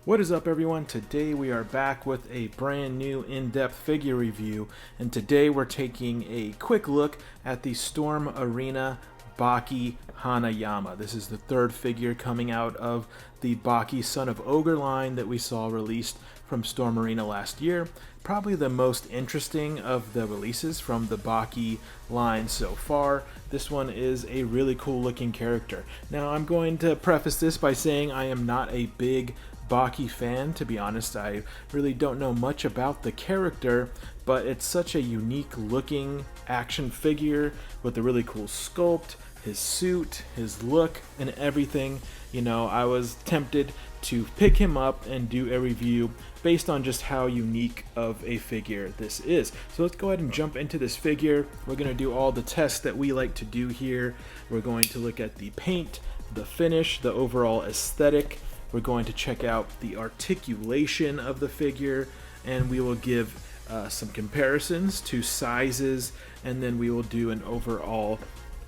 What is up, everyone? Today we are back with a brand new in-depth figure review, and today we're taking a quick look at the Storm Arena Baki Hanayama. This is the third figure coming out of the Baki Son of Ogre line that we saw released from Storm Arena last year. Probably the most interesting of the releases from the Baki line so far. This one is a really cool looking character. Now, I'm going to preface this by saying I am not a big Baki fan, to be honest. I really don't know much about the character, but it's such a unique looking action figure with a really cool sculpt, his suit, his look, and everything. You know, I was tempted to pick him up and do a review based on just how unique of a figure this is. So let's go ahead and jump into this figure. We're going to do all the tests that we like to do here. We're going to look at the paint, the finish, the overall aesthetic. We're going to check out the articulation of the figure, and we will give some comparisons to sizes, and then we will do an overall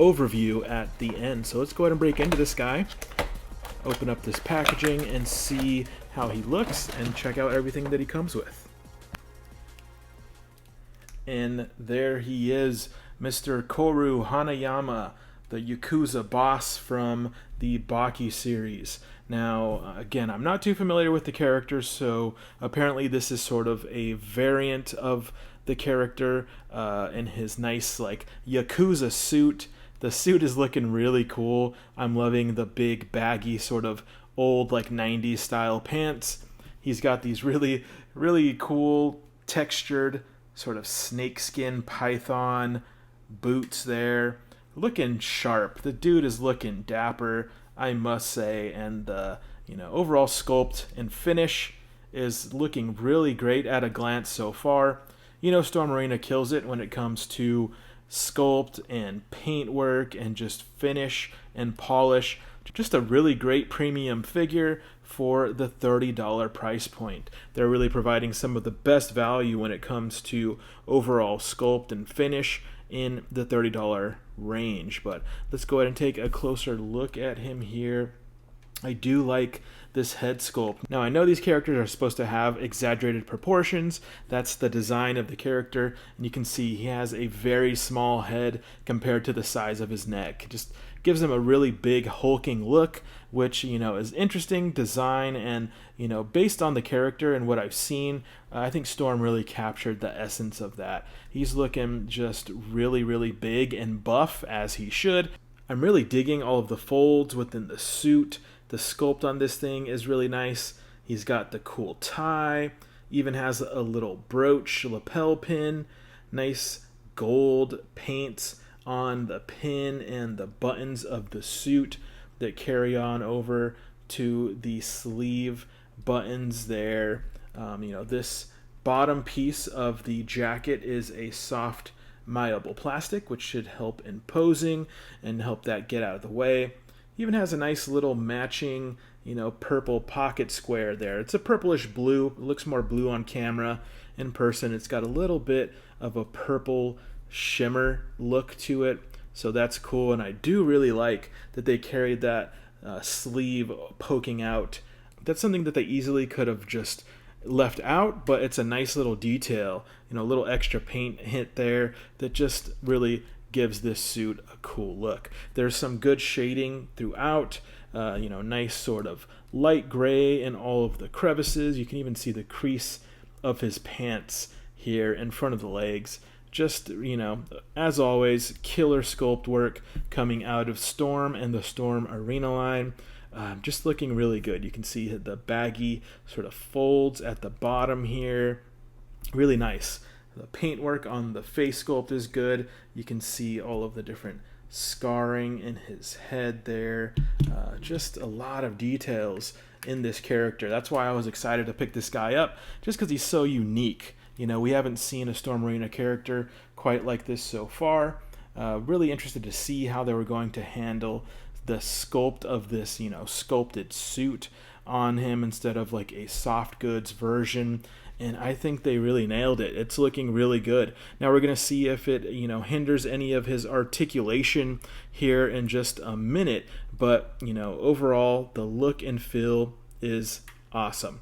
overview at the end. So let's go ahead and break into this guy, open up this packaging, and see how he looks, and check out everything that he comes with. And there he is, Mr. Kaoru Hanayama, the Yakuza boss from the Baki series. Now, again, I'm not too familiar with the character, so apparently this is sort of a variant of the character in his nice, like, Yakuza suit. The suit is looking really cool. I'm loving the big, baggy, sort of old, like, 90s style pants. He's got these really, really cool, textured, sort of snakeskin python boots there. Looking sharp. The dude is looking dapper, I must say, and the overall sculpt and finish is looking really great at a glance so far. You know, Storm Arena kills it when it comes to sculpt and paint work and just finish and polish. Just a really great premium figure for the $30 price point. They're really providing some of the best value when it comes to overall sculpt and finish in the $30 range. But let's go ahead and take a closer look at him here. I do like this head sculpt. Now, I know these characters are supposed to have exaggerated proportions. That's the design of the character, and you can see he has a very small head compared to the size of his neck. It just gives him a really big hulking look, which, is interesting design, and, based on the character and what I've seen, I think Storm really captured the essence of that. He's looking just really, really big and buff, as he should. I'm really digging all of the folds within the suit. The sculpt on this thing is really nice. He's got the cool tie, even has a little brooch lapel pin, nice gold paints on the pin and the buttons of the suit that carry on over to the sleeve buttons there. This bottom piece of the jacket is a soft, malleable plastic, which should help in posing and help that get out of the way. Even has a nice little matching, purple pocket square there. It's a purplish blue. It looks more blue on camera. In person, it's got a little bit of a purple shimmer look to it, so that's cool. And I do really like that they carried that sleeve poking out. That's something that they easily could have just left out, but it's a nice little detail, a little extra paint hint there that just really gives this suit a cool look. There's some good shading throughout, nice sort of light gray in all of the crevices. You can even see the crease of his pants here in front of the legs. Just, as always, killer sculpt work coming out of Storm and the Storm Arena line. Just looking really good. You can see the baggy sort of folds at the bottom here. Really nice. The paintwork on the face sculpt is good. You can see all of the different scarring in his head there. Just a lot of details in this character. That's why I was excited to pick this guy up, just because he's so unique. We haven't seen a Storm Arena character quite like this so far. Really interested to see how they were going to handle the sculpt of this, sculpted suit on him instead of like a soft goods version. And I think they really nailed it. It's looking really good. Now we're going to see if it, hinders any of his articulation here in just a minute. But, overall, the look and feel is awesome.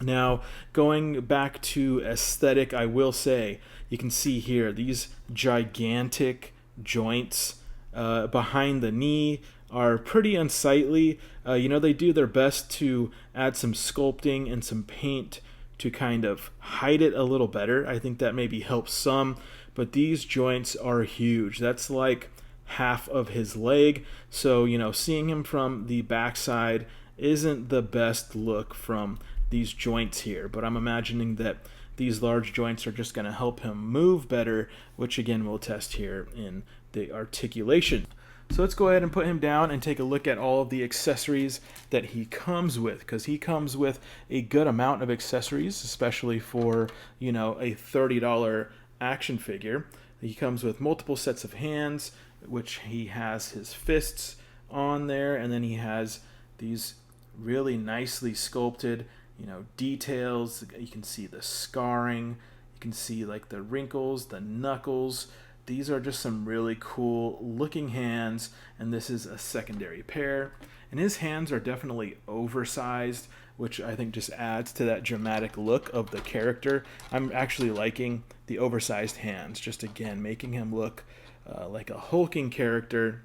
Now, going back to aesthetic, I will say, you can see here these gigantic joints behind the knee are pretty unsightly. They do their best to add some sculpting and some paint to kind of hide it a little better. I think that maybe helps some, but these joints are huge. That's like half of his leg. So, seeing him from the backside isn't the best look from these joints here, but I'm imagining that these large joints are just going to help him move better, which again we'll test here in the articulation. So let's go ahead and put him down and take a look at all of the accessories that he comes with, because he comes with a good amount of accessories, especially for, a $30 action figure. He comes with multiple sets of hands, which he has his fists on there, and then he has these really nicely sculpted details. You can see the scarring, you can see like the wrinkles, the knuckles. These are just some really cool looking hands, and this is a secondary pair. And his hands are definitely oversized, which I think just adds to that dramatic look of the character. I'm actually liking the oversized hands, just again making him look like a hulking character,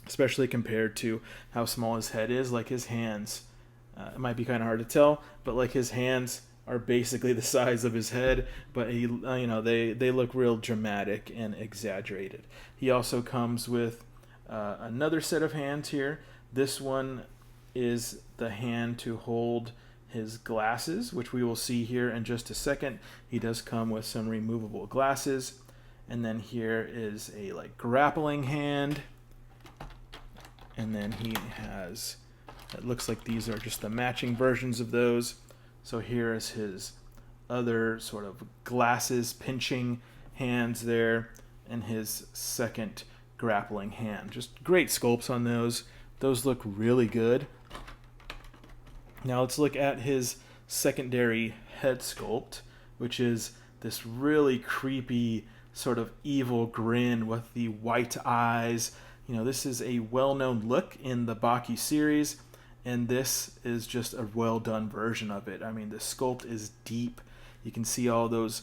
especially compared to how small his head is. Like his hands, it might be kind of hard to tell, but like his hands are basically the size of his head, but they look real dramatic and exaggerated. He also comes with another set of hands here. This one is the hand to hold his glasses, which we will see here in just a second. He does come with some removable glasses. And then here is a grappling hand. And then he has, it looks like these are just the matching versions of those. So here is his other sort of glasses pinching hands there, and his second grappling hand. Just great sculpts on those. Those look really good. Now let's look at his secondary head sculpt, which is this really creepy sort of evil grin with the white eyes. This is a well-known look in the Baki series, and this is just a well-done version of it. I mean, the sculpt is deep. You can see all those,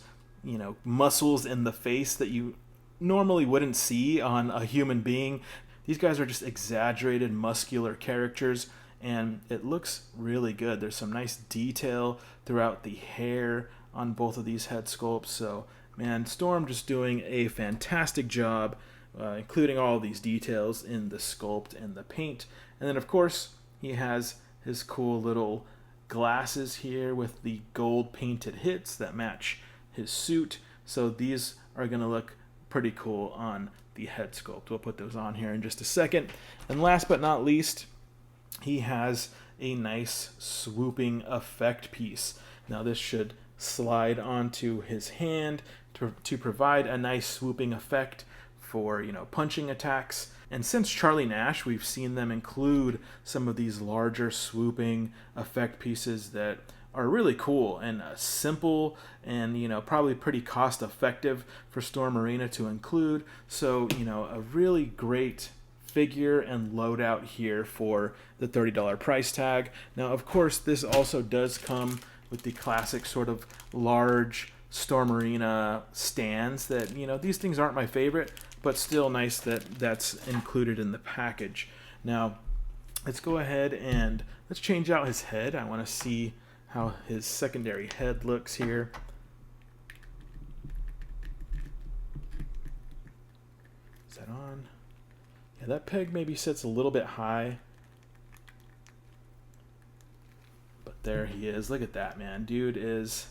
muscles in the face that you normally wouldn't see on a human being. These guys are just exaggerated, muscular characters, and it looks really good. There's some nice detail throughout the hair on both of these head sculpts. So, man, Storm just doing a fantastic job, including all these details in the sculpt and the paint. And then, of course, he has his cool little glasses here with the gold painted hits that match his suit. So these are going to look pretty cool on the head sculpt. We'll put those on here in just a second. And last but not least, he has a nice swooping effect piece. Now this should slide onto his hand to provide a nice swooping effect for, punching attacks. And since Charlie Nash, we've seen them include some of these larger swooping effect pieces that are really cool and simple and, probably pretty cost effective for Storm Arena to include. So, a really great figure and loadout here for the $30 price tag. Now, of course, this also does come with the classic sort of large Storm Arena stands that, these things aren't my favorite, but still nice that that's included in the package. Now, let's go ahead and let's change out his head. I want to see how his secondary head looks here. Is that on? Yeah, that peg maybe sits a little bit high. But there he is. Look at that, man. Dude is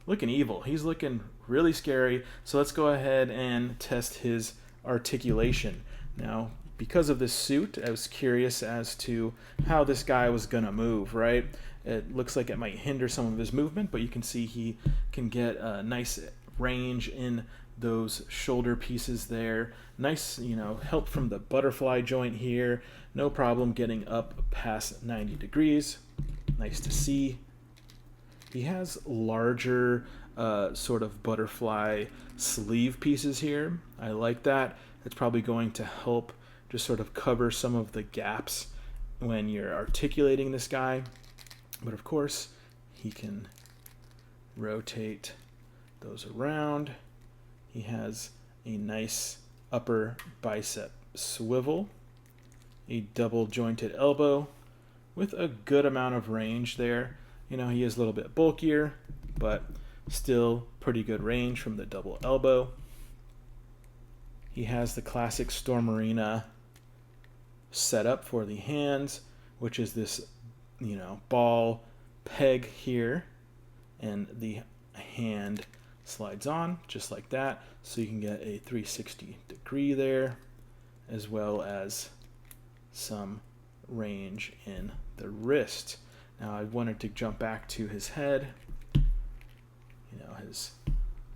looking evil. He's looking really scary. So let's go ahead and test his articulation. Now, because of this suit, I was curious as to how this guy was going to move, right? It looks like it might hinder some of his movement, but you can see he can get a nice range in those shoulder pieces there. Nice, help from the butterfly joint here. No problem getting up past 90 degrees. Nice to see. He has larger sort of butterfly sleeve pieces here. I like that. It's probably going to help just sort of cover some of the gaps when you're articulating this guy. But of course, he can rotate those around. He has a nice upper bicep swivel, a double jointed elbow with a good amount of range there. You know, he is a little bit bulkier, but still pretty good range from the double elbow. He has the classic Storm Arena setup for the hands, which is this, you know, ball peg here, and the hand slides on just like that, so you can get a 360 degree there, as well as some range in the wrist. Now I wanted to jump back to his head. You know,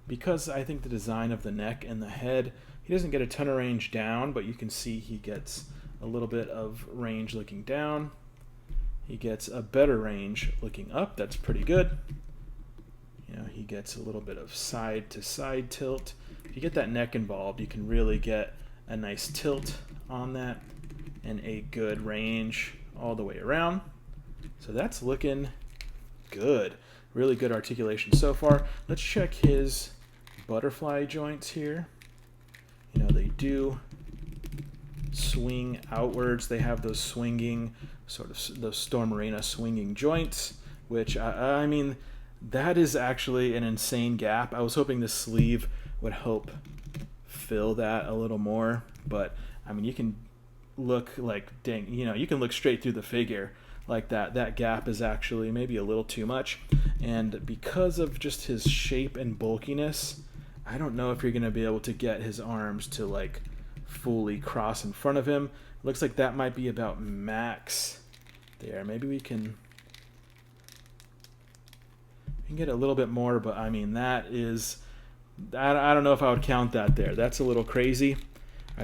because I think the design of the neck and the head, he doesn't get a ton of range down, but you can see he gets a little bit of range looking down. He gets a better range looking up. That's pretty good. You know, he gets a little bit of side to side tilt. If you get that neck involved, you can really get a nice tilt on that and a good range all the way around. So that's looking good. Really good articulation so far. Let's check his butterfly joints here. You know, they do swing outwards. They have those swinging, sort of those Storm Arena swinging joints, which I mean, that is actually an insane gap. I was hoping the sleeve would help fill that a little more, but I mean, you can look like, dang, you know, you can look straight through the figure like that. That gap is actually maybe a little too much, and because of just his shape and bulkiness, I don't know if you're going to be able to get his arms to like fully cross in front of him. Looks like that might be about max there. Maybe we can get a little bit more, but I mean, that is, I don't know if I would count that there. That's a little crazy.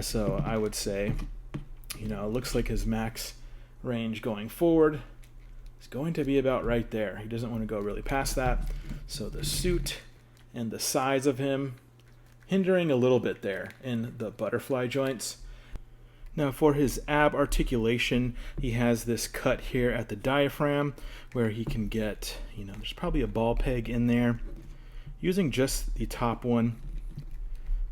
So I would say, you know, it looks like his max range going forward is going to be about right there. He doesn't want to go really past that. So the suit and the size of him hindering a little bit there in the butterfly joints. Now for his ab articulation, he has this cut here at the diaphragm where he can get, you know, there's probably a ball peg in there. Using just the top one,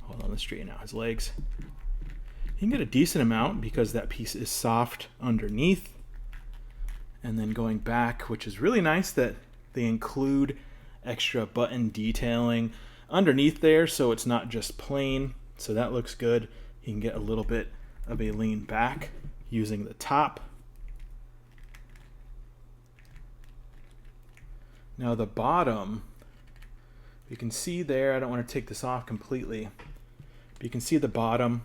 hold on, let's straighten out his legs. You can get a decent amount because that piece is soft underneath. And then going back, which is really nice that they include extra button detailing underneath there, so it's not just plain. So that looks good. You can get a little bit of a lean back using the top. Now the bottom, you can see there, I don't want to take this off completely, but you can see the bottom.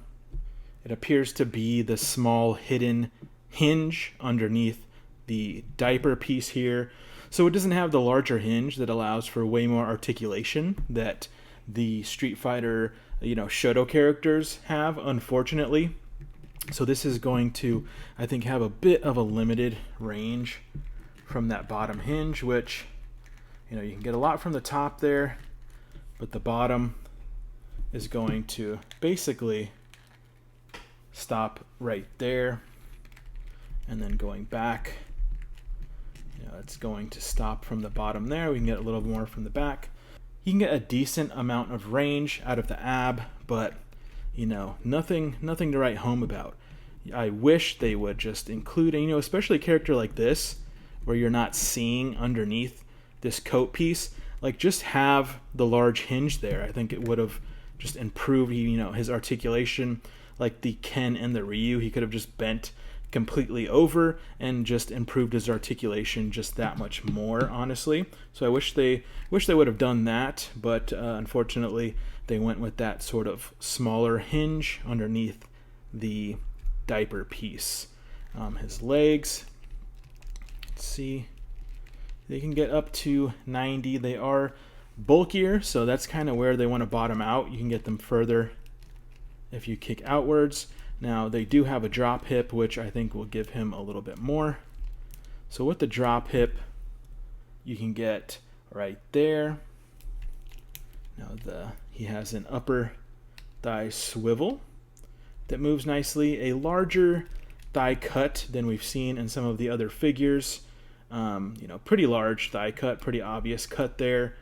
It appears to be the small hidden hinge underneath the diaper piece here. So it doesn't have the larger hinge that allows for way more articulation that the Street Fighter, you know, Shoto characters have, unfortunately. So this is going to, I think, have a bit of a limited range from that bottom hinge, which, you know, you can get a lot from the top there, but the bottom is going to basically stop right there, and then going back, you know, it's going to stop from the bottom there. We can get a little more from the back. You can get a decent amount of range out of the ab, but you know, nothing to write home about. I wish they would just include, you know, especially a character like this, where you're not seeing underneath this coat piece, like just have the large hinge there. I think it would have just improved, you know, his articulation. Like the Ken and the Ryu, he could have just bent completely over and just improved his articulation just that much more, honestly. So I wish they would have done that, but unfortunately they went with that sort of smaller hinge underneath the diaper piece. His legs, let's see, they can get up to 90. They are bulkier, so that's kind of where they want to bottom out. You can get them further if you kick outwards. Now they do have a drop hip, which I think will give him a little bit more. So with the drop hip, you can get right there. Now he has an upper thigh swivel that moves nicely, a larger thigh cut than we've seen in some of the other figures. You know, pretty large thigh cut, pretty obvious cut there.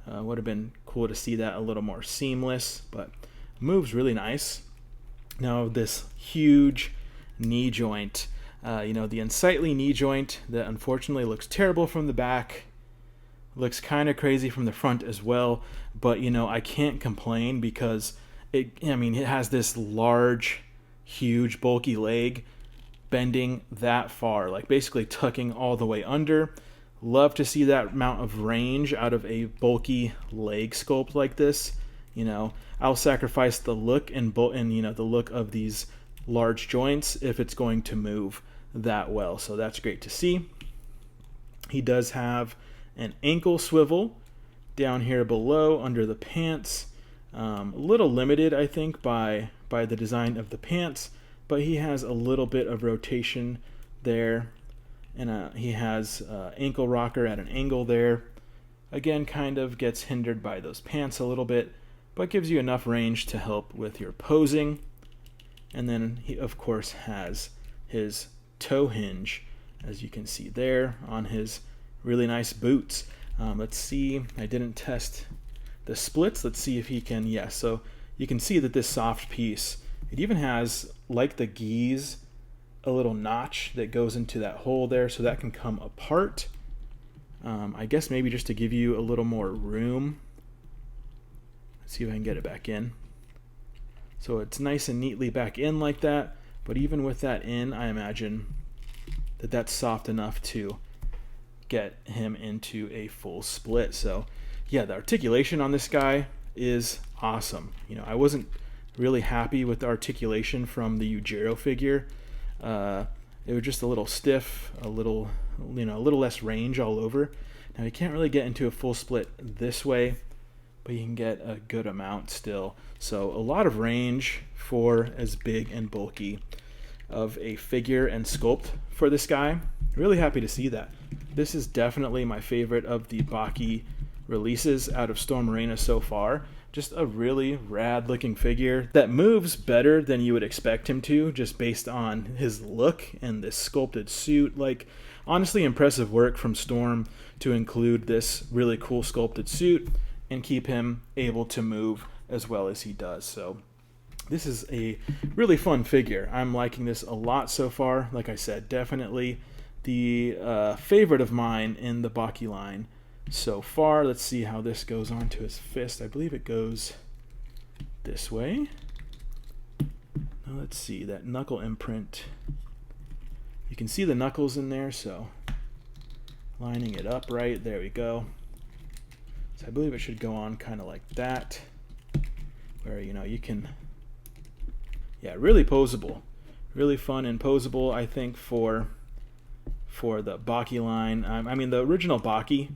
Would have been cool to see that a little more seamless, but moves really nice. Now this huge knee joint, you know, the unsightly knee joint that unfortunately looks terrible from the back, looks kind of crazy from the front as well, but you know, I can't complain because it has this large, huge, bulky leg bending that far, like basically tucking all the way under. Love to see that amount of range out of a bulky leg sculpt like this. You know, I'll sacrifice the look and you know, the look of these large joints if it's going to move that well. So that's great to see. He does have an ankle swivel down here below under the pants. A little limited, I think, by the design of the pants, but he has a little bit of rotation there, and he has ankle rocker at an angle there. Again, kind of gets hindered by those pants a little bit, but gives you enough range to help with your posing. And then he, of course, has his toe hinge, as you can see there, on his really nice boots. Let's see, I didn't test the splits. Let's see if he can, yeah, so you can see that this soft piece, it even has, like the gis, a little notch that goes into that hole there, so that can come apart. I guess maybe just to give you a little more room. Let's see if I can get it back in. So it's nice and neatly back in like that, but even with that in, I imagine that that's soft enough to get him into a full split. So yeah, the articulation on this guy is awesome. You know, I wasn't really happy with the articulation from the Yujiro figure. It was just a little stiff, a little less range all over. Now you can't really get into a full split this way, but you can get a good amount still. So a lot of range for as big and bulky of a figure and sculpt for this guy. Really happy to see that. This is definitely my favorite of the Baki releases out of Storm Arena so far. Just a really rad looking figure that moves better than you would expect him to, just based on his look and this sculpted suit. Like, honestly impressive work from Storm to include this really cool sculpted suit and keep him able to move as well as he does. So this is a really fun figure. I'm liking this a lot so far. Like I said, definitely the favorite of mine in the Baki line so far. Let's see how this goes on to his fist. I believe it goes this way. Now let's see, that knuckle imprint. You can see the knuckles in there, so lining it up right, there we go. So I believe it should go on kind of like that, where, you know, you can, yeah, really posable. Really fun and posable, I think, for the Baki line. I mean, the original Baki,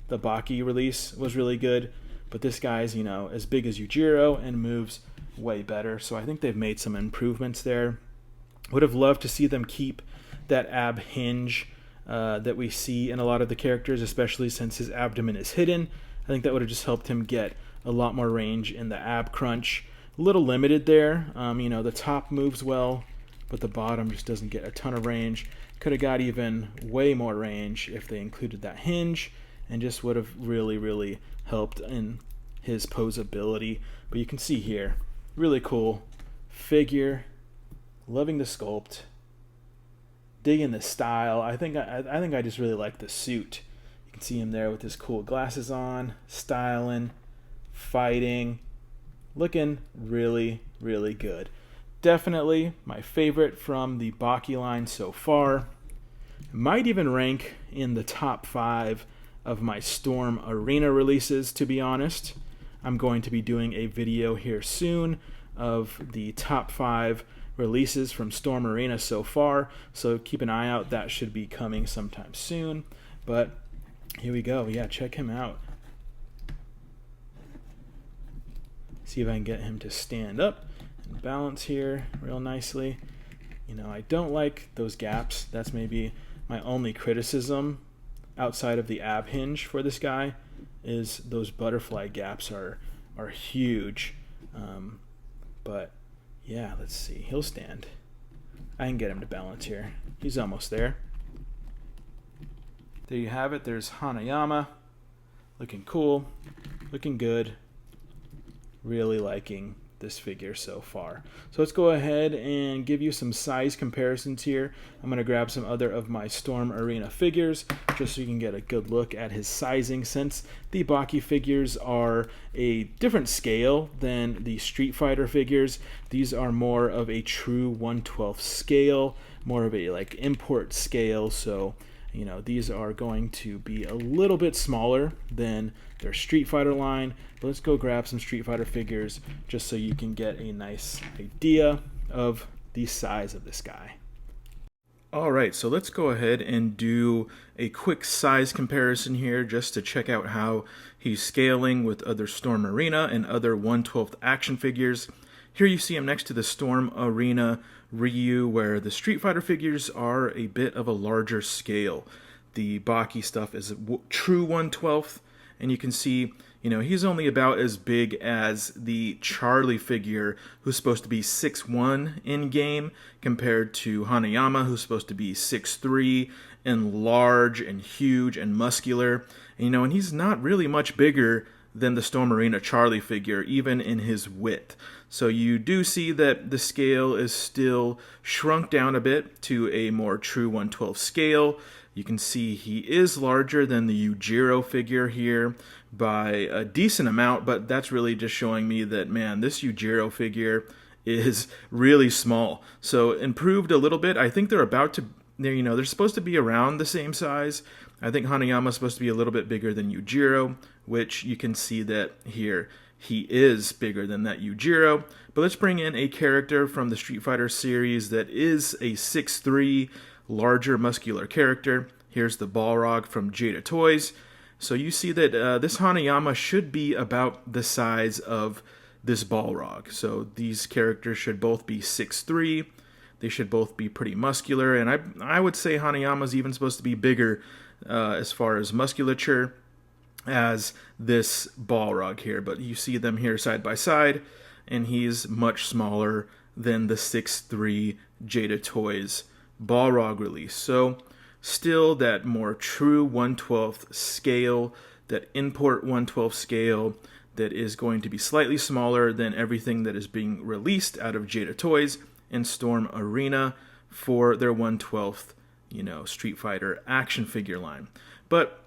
the Baki release was really good, but this guy's, you know, as big as Yujiro and moves way better. So I think they've made some improvements there. Would have loved to see them keep that ab hinge that we see in a lot of the characters, especially since his abdomen is hidden. I think that would have just helped him get a lot more range in the ab crunch. A little limited there. You know, the top moves well, but the bottom just doesn't get a ton of range. Could have got even way more range if they included that hinge, and just would have really, really helped in his posability. But you can see here, really cool figure. Loving the sculpt. Digging the style. I think I just really like the suit. You can see him there with his cool glasses on, styling, fighting, looking really, really good. Definitely my favorite from the Baki line so far. Might even rank in the top 5 of my Storm Arena releases, to be honest. I'm going to be doing a video here soon of the top 5 releases from Storm Arena so far, so keep an eye out. That should be coming sometime soon. But here we go. Yeah, check him out. See if I can get him to stand up and balance here real nicely. You know, I don't like those gaps. That's maybe my only criticism outside of the ab hinge for this guy, is those butterfly gaps are huge. But yeah, let's see. He'll stand. I can get him to balance here. He's almost there. there you have it. There's Hanayama. Looking cool. Looking good. Really liking this figure so far. So let's go ahead and give you some size comparisons here. I'm going to grab some other of my Storm Arena figures just so you can get a good look at his sizing, since the Baki figures are a different scale than the Street Fighter figures. These are more of a true 1/12 scale, more of a like import scale, so you know, these are going to be a little bit smaller than their Street Fighter line. But let's go grab some Street Fighter figures just so you can get a nice idea of the size of this guy. Alright, so let's go ahead and do a quick size comparison here just to check out how he's scaling with other Storm Arena and other 1/12 action figures. Here you see him next to the Storm Arena Ryu, where the Street Fighter figures are a bit of a larger scale. The Baki stuff is a true 1/12, and you can see, you know, he's only about as big as the Charlie figure, who's supposed to be 6'1" in-game, compared to Hanayama, who's supposed to be 6'3", and large and huge and muscular. And, you know, and he's not really much bigger than the Storm Arena Charlie figure, even in his width. So you do see that the scale is still shrunk down a bit to a more true 1/12 scale. You can see he is larger than the Yujiro figure here by a decent amount, but that's really just showing me that, man, this Yujiro figure is really small. So improved a little bit. I think they're about to, you know, they're supposed to be around the same size. I think Hanayama is supposed to be a little bit bigger than Yujiro, which you can see that here he is bigger than that Yujiro. But let's bring in a character from the Street Fighter series that is a 6'3", larger muscular character. Here's the Balrog from Jada Toys. So you see that this Hanayama should be about the size of this Balrog. So these characters should both be 6'3". They should both be pretty muscular, and I would say Hanayama's even supposed to be bigger as far as musculature as this Balrog here. But you see them here side by side, and he's much smaller than the 6'3" Jada Toys Balrog release. So still that more true 1/12 scale, that import 1/12 scale that is going to be slightly smaller than everything that is being released out of Jada Toys and Storm Arena for their 1/12, you know, Street Fighter action figure line. But,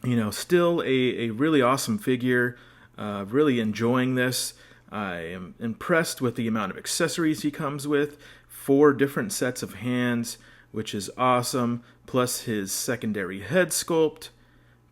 you know, still a really awesome figure. Really enjoying this. I am impressed with the amount of accessories he comes with. 4 different sets of hands, which is awesome, plus his secondary head sculpt,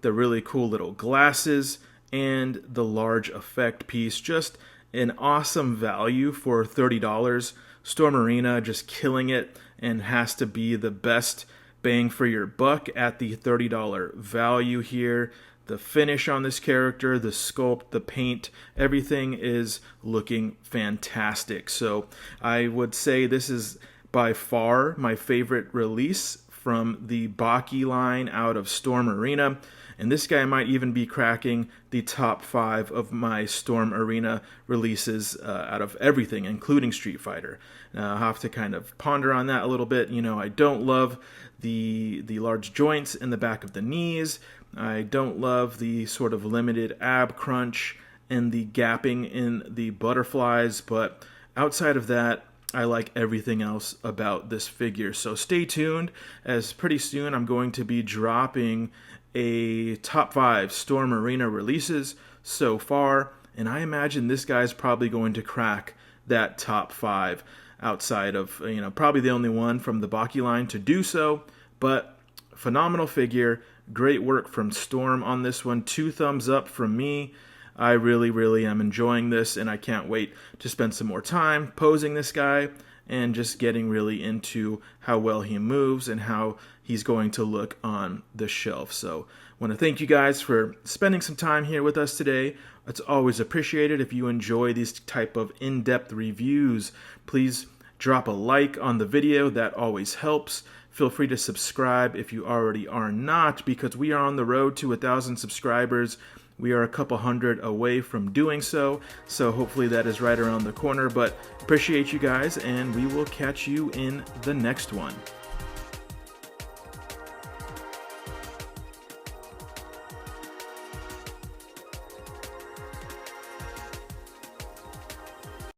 the really cool little glasses, and the large effect piece. Just an awesome value for $30. Storm Arena just killing it, and has to be the best bang for your buck at the $30 value here. The finish on this character, the sculpt, the paint, everything is looking fantastic. So I would say this is by far my favorite release from the Baki line out of Storm Arena. And this guy might even be cracking the top 5 of my Storm Arena releases out of everything, including Street Fighter. I'll have to kind of ponder on that a little bit. You know, I don't love the large joints in the back of the knees. I don't love the sort of limited ab crunch and the gapping in the butterflies, but outside of that, I like everything else about this figure. So stay tuned, as pretty soon I'm going to be dropping a top 5 Storm Arena releases so far, and I imagine this guy's probably going to crack that top 5 outside of, you know, probably the only one from the Baki line to do so. But phenomenal figure, great work from Storm on this one. 2 thumbs up from me. I really am enjoying this, and I can't wait to spend some more time posing this guy and just getting really into how well he moves and how he's going to look on the shelf. So I want to thank you guys for spending some time here with us today. It's always appreciated. If you enjoy these type of in-depth reviews, please drop a like on the video. That always helps. Feel free to subscribe if you already are not, because we are on the road to 1,000 subscribers. We are a couple hundred away from doing so, so hopefully that is right around the corner. But appreciate you guys, and we will catch you in the next one.